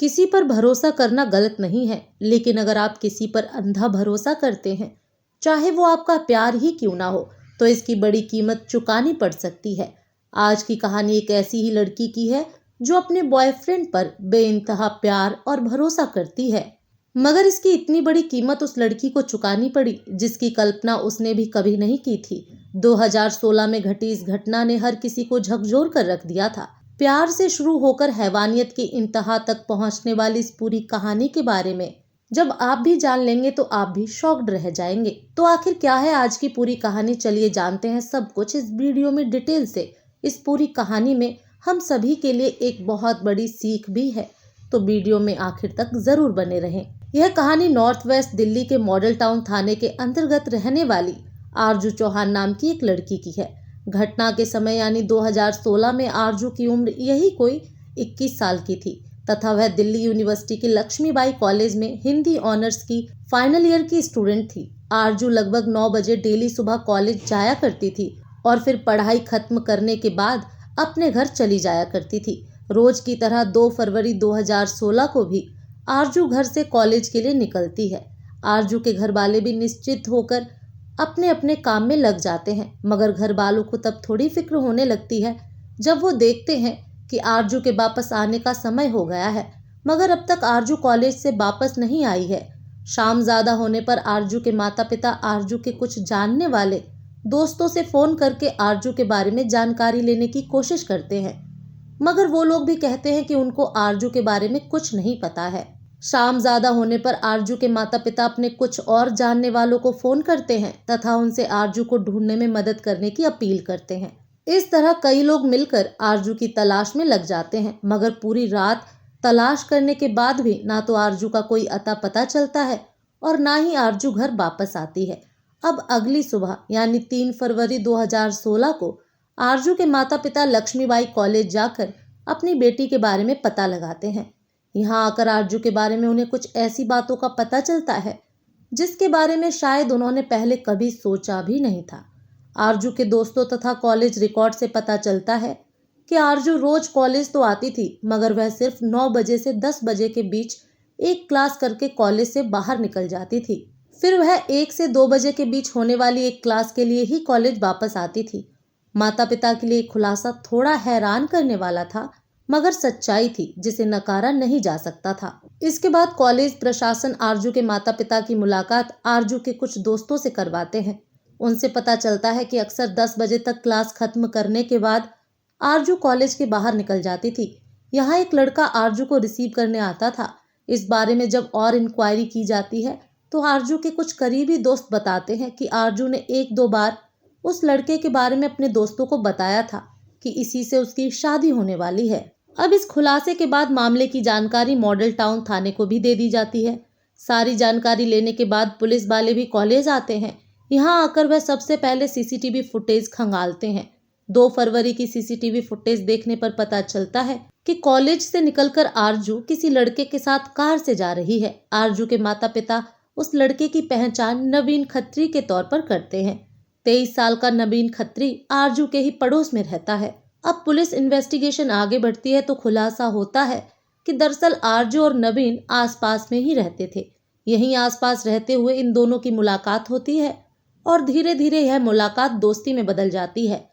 किसी पर भरोसा करना गलत नहीं है, लेकिन अगर आप किसी पर अंधा भरोसा करते हैं, चाहे वो आपका प्यार ही क्यों ना हो, तो इसकी बड़ी कीमत चुकानी पड़ सकती है। आज की कहानी एक ऐसी ही लड़की की है जो अपने बॉयफ्रेंड पर बेइंतहा प्यार और भरोसा करती है, मगर इसकी इतनी बड़ी कीमत उस लड़की को चुकानी पड़ी जिसकी कल्पना उसने भी कभी नहीं की थी। 2016 में घटी इस घटना ने हर किसी को झकझोर कर रख दिया था। प्यार से शुरू होकर हैवानियत की इंतहा तक पहुंचने वाली इस पूरी कहानी के बारे में जब आप भी जान लेंगे तो आप भी शॉक्ड रह जाएंगे। तो आखिर क्या है आज की पूरी कहानी, चलिए जानते हैं सब कुछ इस वीडियो में डिटेल से। इस पूरी कहानी में हम सभी के लिए एक बहुत बड़ी सीख भी है, तो वीडियो में आखिर तक जरूर बने रहें। यह कहानी नॉर्थ वेस्ट दिल्ली के मॉडल टाउन थाने के अंतर्गत रहने वाली आरजू चौहान नाम की एक लड़की की है। घटना के समय यानी 2016 में आरजू की उम्र यही कोई 21 साल की थी तथा वह दिल्ली यूनिवर्सिटी के लक्ष्मीबाई कॉलेज में हिंदी ऑनर्स की फाइनल ईयर की स्टूडेंट थी। आरजू लगभग 9 बजे डेली सुबह कॉलेज जाया करती थी और फिर पढ़ाई खत्म करने के बाद अपने घर चली जाया करती थी। रोज की तरह 2 फरवरी 2016 को भी आरजू घर से कॉलेज के लिए निकलती है। आरजू के घर वाले भी निश्चित होकर अपने अपने काम में लग जाते हैं, मगर घर वालों को तब थोड़ी फिक्र होने लगती है जब वो देखते हैं कि आरजू के वापस आने का समय हो गया है, मगर अब तक आरजू कॉलेज से वापस नहीं आई है। शाम ज्यादा होने पर आरजू के माता पिता आरजू के कुछ जानने वाले दोस्तों से फोन करके आरजू के बारे में जानकारी लेने की कोशिश करते हैं, मगर वो लोग भी कहते हैं कि उनको आरजू के बारे में कुछ नहीं पता है। शाम ज्यादा होने पर आरजू के माता पिता अपने कुछ और जानने वालों को फोन करते हैं तथा उनसे आरजू को ढूंढने में मदद करने की अपील करते हैं। इस तरह कई लोग मिलकर आरजू की तलाश में लग जाते हैं, मगर पूरी रात तलाश करने के बाद भी ना तो आरजू का कोई अता पता चलता है और ना ही आरजू घर वापस आती है। अब अगली सुबह यानी 3 फरवरी 2016 को आरजू के माता पिता लक्ष्मीबाई कॉलेज जाकर अपनी बेटी के बारे में पता लगाते हैं। यहाँ आकर आरजू के बारे में उन्हें कुछ ऐसी बातों का पता चलता है जिसके बारे में शायद उन्होंने पहले कभी सोचा भी नहीं था। आरजू के दोस्तों तथा कॉलेज रिकॉर्ड से पता चलता है कि आरजू रोज कॉलेज तो आती थी, मगर वह सिर्फ 9 बजे से 10 बजे के बीच एक क्लास करके कॉलेज से बाहर निकल जाती थी। फिर वह 1 से 2 बजे के बीच होने वाली एक क्लास के लिए ही कॉलेज वापस आती थी। माता पिता के लिए खुलासा थोड़ा हैरान करने वाला था, मगर सच्चाई थी जिसे नकारा नहीं जा सकता था। इसके बाद कॉलेज प्रशासन आरजू के माता पिता की मुलाकात आरजू के कुछ दोस्तों से करवाते हैं। उनसे पता चलता है कि अक्सर 10 बजे तक क्लास खत्म करने के बाद आरजू कॉलेज के बाहर निकल जाती थी। यहाँ एक लड़का आरजू को रिसीव करने आता था। इस बारे में जब और इंक्वायरी की जाती है तो आरजू के कुछ करीबी दोस्त बताते हैं कि आरजू ने 1-2 बार उस लड़के के बारे में अपने दोस्तों को बताया था कि इसी से उसकी शादी होने वाली है। अब इस खुलासे के बाद मामले की जानकारी मॉडल टाउन थाने को भी दे दी जाती है। सारी जानकारी लेने के बाद पुलिस वाले भी कॉलेज आते हैं। यहाँ आकर वह सबसे पहले सीसीटीवी फुटेज खंगालते हैं। 2 फरवरी की सीसीटीवी फुटेज देखने पर पता चलता है कि कॉलेज से निकलकर आरजू किसी लड़के के साथ कार से जा रही है। आरजू के माता पिता उस लड़के की पहचान नवीन खत्री के तौर पर करते हैं। 23 साल का नवीन खत्री आरजू के ही पड़ोस में रहता है। अब पुलिस इन्वेस्टिगेशन आगे बढ़ती है तो खुलासा होता है कि दरअसल आरजू और नवीन आसपास में ही रहते थे। यहीं आसपास रहते हुए इन दोनों की मुलाकात होती है और धीरे धीरे यह मुलाकात दोस्ती में बदल जाती है।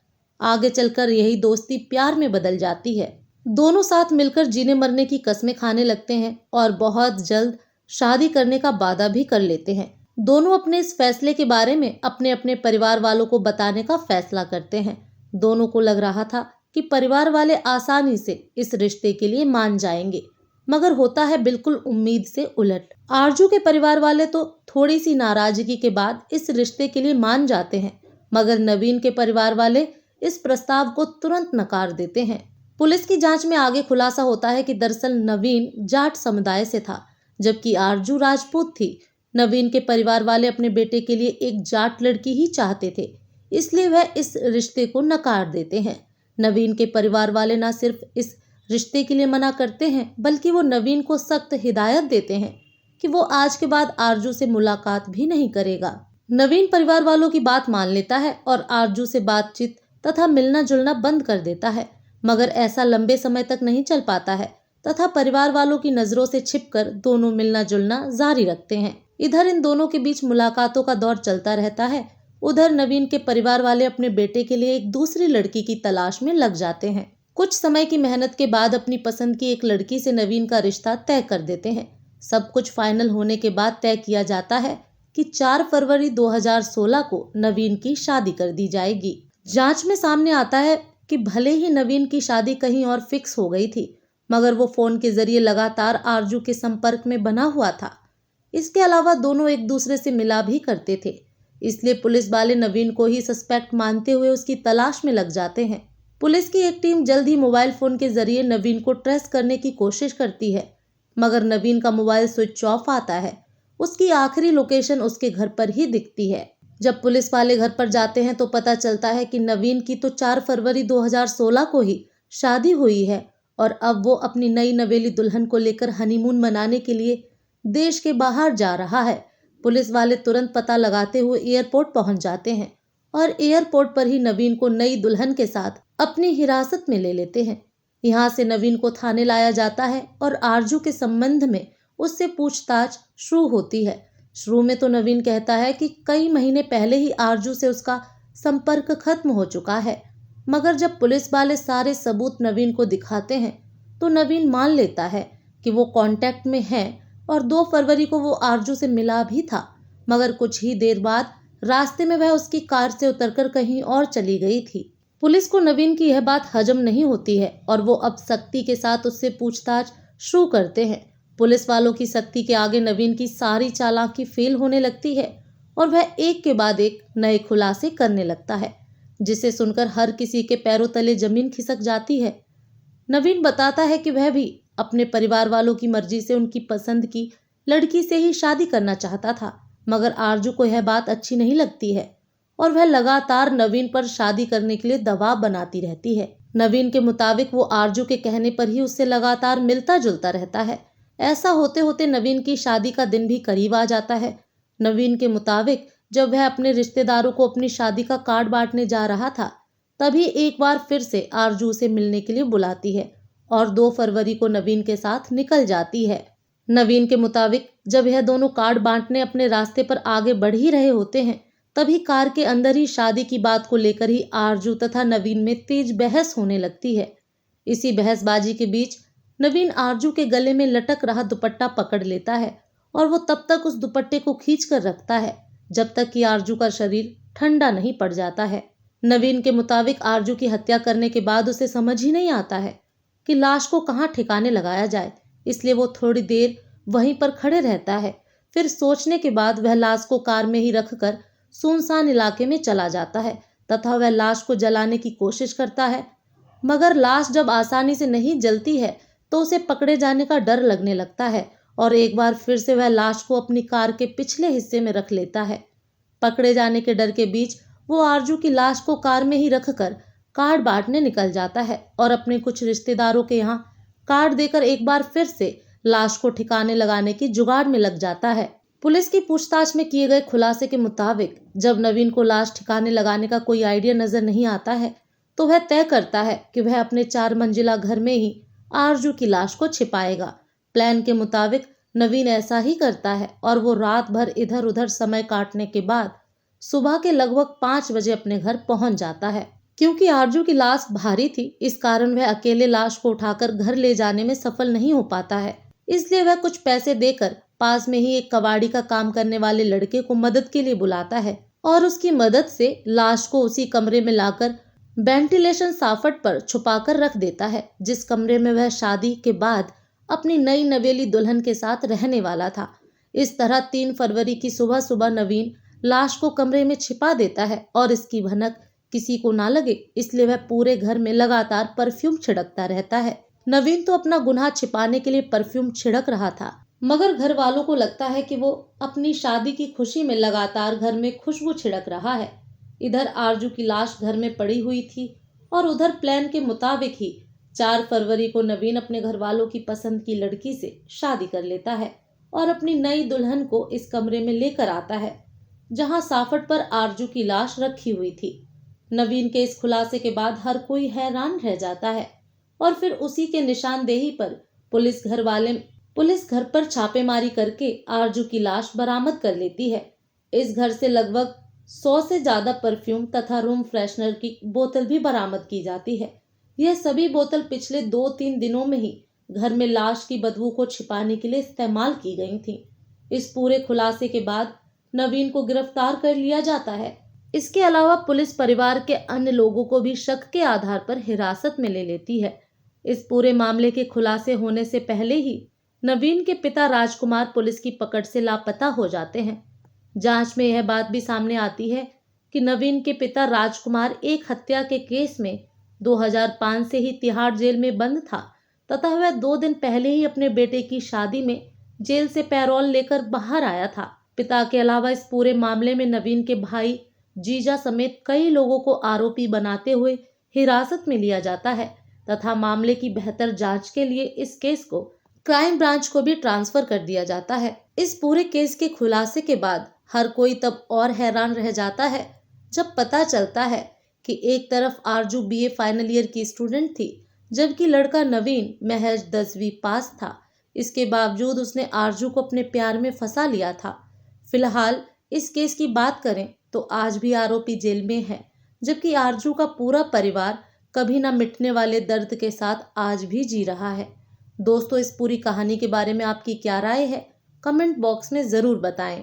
आगे चलकर यही दोस्ती प्यार में बदल जाती है। दोनों साथ मिलकर जीने मरने की कस्में खाने लगते हैं और बहुत जल्द शादी करने का वादा भी कर लेते हैं। दोनों अपने इस फैसले के बारे में अपने अपने परिवार वालों को बताने का फैसला करते हैं। दोनों को लग रहा था कि परिवार वाले आसानी से इस रिश्ते के लिए मान जाएंगे, मगर होता है बिल्कुल उम्मीद से उलट। आरजू के परिवार वाले तो थोड़ी सी नाराजगी के बाद इस रिश्ते के लिए मान जाते हैं, मगर नवीन के परिवार वाले इस प्रस्ताव को तुरंत नकार देते हैं। पुलिस की जांच में आगे खुलासा होता है कि दरअसल नवीन जाट समुदाय से था, जबकि आरजू राजपूत थी। नवीन के परिवार वाले अपने बेटे के लिए एक जाट लड़की ही चाहते थे, इसलिए वह इस रिश्ते को नकार देते हैं। नवीन के परिवार वाले न सिर्फ इस रिश्ते के लिए मना करते हैं, बल्कि वो नवीन को सख्त हिदायत देते हैं कि वो आज के बाद आरजू से मुलाकात भी नहीं करेगा। नवीन परिवार वालों की बात मान लेता है और आरजू से बातचीत तथा मिलना जुलना बंद कर देता है, मगर ऐसा लंबे समय तक नहीं चल पाता है। तथा परिवार वालों की नजरों से छिपकर दोनों मिलना जुलना जारी रखते हैं। इधर इन दोनों के बीच मुलाकातों का दौर चलता रहता है। उधर नवीन के परिवार वाले अपने बेटे के लिए एक दूसरी लड़की की तलाश में लग जाते हैं। कुछ समय की मेहनत के बाद अपनी पसंद की एक लड़की से नवीन का रिश्ता तय कर देते हैं। सब कुछ फाइनल होने के बाद तय किया जाता है कि 4 फरवरी 2016 को नवीन की शादी कर दी जाएगी। जांच में सामने आता है कि भले ही नवीन की शादी कहीं और फिक्स हो गई थी, मगर वो फोन के जरिए लगातार आरजू के संपर्क में बना हुआ था। इसके अलावा दोनों एक दूसरे से मिला भी करते थे, इसलिए पुलिस वाले नवीन को ही सस्पेक्ट मानते हुए उसकी तलाश में लग जाते हैं। पुलिस की एक टीम जल्द ही मोबाइल फोन के जरिए नवीन को ट्रेस करने की कोशिश करती है, मगर नवीन का मोबाइल स्विच ऑफ आता है। उसकी आखिरी लोकेशन उसके घर पर ही दिखती है। जब पुलिस वाले घर पर जाते हैं तो पता चलता है कि नवीन की तो 4 फरवरी 2016 को ही शादी हुई है और अब वो अपनी नई नवेली दुल्हन को लेकर हनीमून मनाने के लिए देश के बाहर जा रहा है। पुलिस वाले तुरंत पता लगाते हुए एयरपोर्ट पहुंच जाते हैं और एयरपोर्ट पर ही नवीन को नई दुल्हन के साथ अपनी हिरासत में ले लेते हैं। यहाँ से नवीन को थाने लाया जाता है और आरजू के संबंध में उससे पूछताछ शुरू होती है। शुरू में तो नवीन कहता है कि कई महीने पहले ही आरजू से उसका संपर्क खत्म हो चुका है, मगर जब पुलिस वाले सारे सबूत नवीन को दिखाते हैं तो नवीन मान लेता है कि वो कांटेक्ट में है और 2 फरवरी को वो आरजू से मिला भी था, मगर कुछ ही देर बाद रास्ते में वह उसकी कार से उतरकर कहीं और चली गई थी। पुलिस को नवीन की यह बात हजम नहीं होती है और वो अब सख्ती के साथ उससे पूछताछ शुरू करते हैं। पुलिस वालों की सख्ती के आगे नवीन की सारी चालाकी फेल होने लगती है और वह एक के बाद एक नए खुलासे करने लगता है, जिसे सुनकर हर किसी के पैरों तले जमीन खिसक जाती है। नवीन बताता है कि वह भी अपने परिवार वालों की मर्जी से उनकी पसंद की लड़की से ही शादी करना चाहता था, मगर आरजू को यह बात अच्छी नहीं लगती है और वह लगातार नवीन पर शादी करने के लिए दबाव बनाती रहती है। नवीन के मुताबिक वो आरजू के कहने पर ही उससे लगातार मिलता जुलता रहता है। ऐसा होते होते नवीन की शादी का दिन भी करीब आ जाता है। नवीन के मुताबिक जब वह अपने रिश्तेदारों को अपनी शादी का कार्ड बांटने जा रहा था, तभी एक बार फिर से आरजू से मिलने के लिए बुलाती है और 2 फरवरी को नवीन के साथ निकल जाती है। नवीन के मुताबिक जब यह दोनों कार्ड बांटने अपने रास्ते पर आगे बढ़ ही रहे होते हैं, तभी कार के अंदर ही शादी की बात को लेकर ही आरजू तथा नवीन में तेज बहस होने लगती है। इसी बहसबाजी के बीच नवीन आरजू के गले में लटक रहा दुपट्टा पकड़ लेता है और वो तब तक उस दुपट्टे को खींच कर रखता है जब तक कि आरजू का शरीर ठंडा नहीं पड़ जाता है। नवीन के मुताबिक आरजू की हत्या करने के बाद उसे समझ ही नहीं आता है कि लाश को कहाँ ठिकाने लगाया जाए, इसलिए वो थोड़ी देर वहीं पर खड़े रहता है। फिर सोचने के बाद वह लाश को कार में ही रखकर सुनसान इलाके में चला जाता है तथा वह लाश को जलाने की कोशिश करता है, मगर लाश जब आसानी से नहीं जलती है तो उसे पकड़े जाने का डर लगने लगता है और एक बार फिर से वह लाश को अपनी कार के पिछले हिस्से में रख लेता है। पकड़े जाने के डर के बीच वो आरजू की लाश को कार में ही रखकर कार्ड बांटने निकल जाता है और अपने कुछ रिश्तेदारों के यहाँ कार्ड देकर एक बार फिर से लाश को ठिकाने लगाने की जुगाड़ में लग जाता है। पुलिस की पूछताछ में किए गए खुलासे के मुताबिक जब नवीन को लाश ठिकाने लगाने का कोई आइडिया नजर नहीं आता है तो वह तय करता है कि वह अपने 4 मंजिला घर में ही आरजू की लाश को छिपाएगा। प्लान के मुताबिक नवीन ऐसा ही करता है और वो रात भर इधर उधर समय काटने के बाद सुबह के लगभग 5 बजे अपने घर पहुंच जाता है। क्योंकि आरजू की लाश भारी थी, इस कारण वह अकेले लाश को उठाकर घर ले जाने में सफल नहीं हो पाता है, इसलिए वह कुछ पैसे देकर पास में ही एक कबाड़ी का काम करने वाले लड़के को मदद के लिए बुलाता है और उसकी मदद से लाश को उसी कमरे में लाकर वेंटिलेशन साफट पर छुपाकर रख देता है, जिस कमरे में वह शादी के बाद अपनी नई नवेली दुल्हन के साथ रहने वाला था। इस तरह 3 फरवरी की सुबह सुबह नवीन लाश को कमरे में छिपा देता है और इसकी भनक किसी को ना लगे, इसलिए वह पूरे घर में लगातार परफ्यूम छिड़कता रहता है। नवीन तो अपना गुनाह छिपाने के लिए परफ्यूम छिड़क रहा था, मगर घर वालों को लगता है कि वो अपनी शादी की खुशी में लगातार घर में खुशबू छिड़क रहा है। इधर आरजू की लाश घर में पड़ी हुई थी और उधर प्लान के मुताबिक ही 4 फरवरी को नवीन अपने घर वालों की पसंद की लड़की से शादी कर लेता है और अपनी नई दुल्हन को इस कमरे में लेकर आता है जहां साफट पर आरजू की लाश रखी हुई थी। नवीन के इस खुलासे के बाद हर कोई हैरान रह जाता है और फिर उसी के निशानदेही पर पुलिस घर पर छापेमारी करके आरजू की लाश बरामद कर लेती है। इस घर से लगभग 100 से ज्यादा परफ्यूम तथा रूम फ्रेशनर की बोतल भी बरामद की जाती है। यह सभी बोतल पिछले 2-3 दिनों में ही घर में लाश की बदबू को छिपाने के लिए इस्तेमाल की गई थी। इस पूरे खुलासे के बाद नवीन को गिरफ्तार कर लिया जाता है। इसके अलावा पुलिस परिवार के अन्य लोगों को भी शक के आधार पर हिरासत में ले लेती है। इस पूरे मामले के खुलासे होने से पहले ही नवीन के पिता राजकुमार पुलिस की पकड़ से लापता हो जाते हैं। जांच में यह बात भी सामने आती है कि नवीन के पिता राजकुमार एक हत्या के केस में 2005 से ही तिहाड़ जेल में बंद था तथा वह 2 दिन पहले ही अपने बेटे की शादी में जेल से पैरोल लेकर बाहर आया था। पिता के अलावा इस पूरे मामले में नवीन के भाई, जीजा समेत कई लोगों को आरोपी बनाते हुए हिरासत में लिया जाता है तथा मामले की बेहतर जांच के लिए इस केस को क्राइम ब्रांच को भी ट्रांसफर कर दिया जाता है। इस पूरे केस के खुलासे के बाद हर कोई तब और हैरान रह जाता है जब पता चलता है कि एक तरफ आरजू बीए फाइनल ईयर की स्टूडेंट थी, जबकि लड़का नवीन महज 10वीं पास था। इसके बावजूद उसने आरजू को अपने प्यार में फंसा लिया था। फिलहाल इस केस की बात करें तो आज भी आरोपी जेल में है, जबकि आरजू का पूरा परिवार कभी न मिटने वाले दर्द के साथ आज भी जी रहा है। दोस्तों, इस पूरी कहानी के बारे में आपकी क्या राय है? कमेंट बॉक्स में ज़रूर बताएं।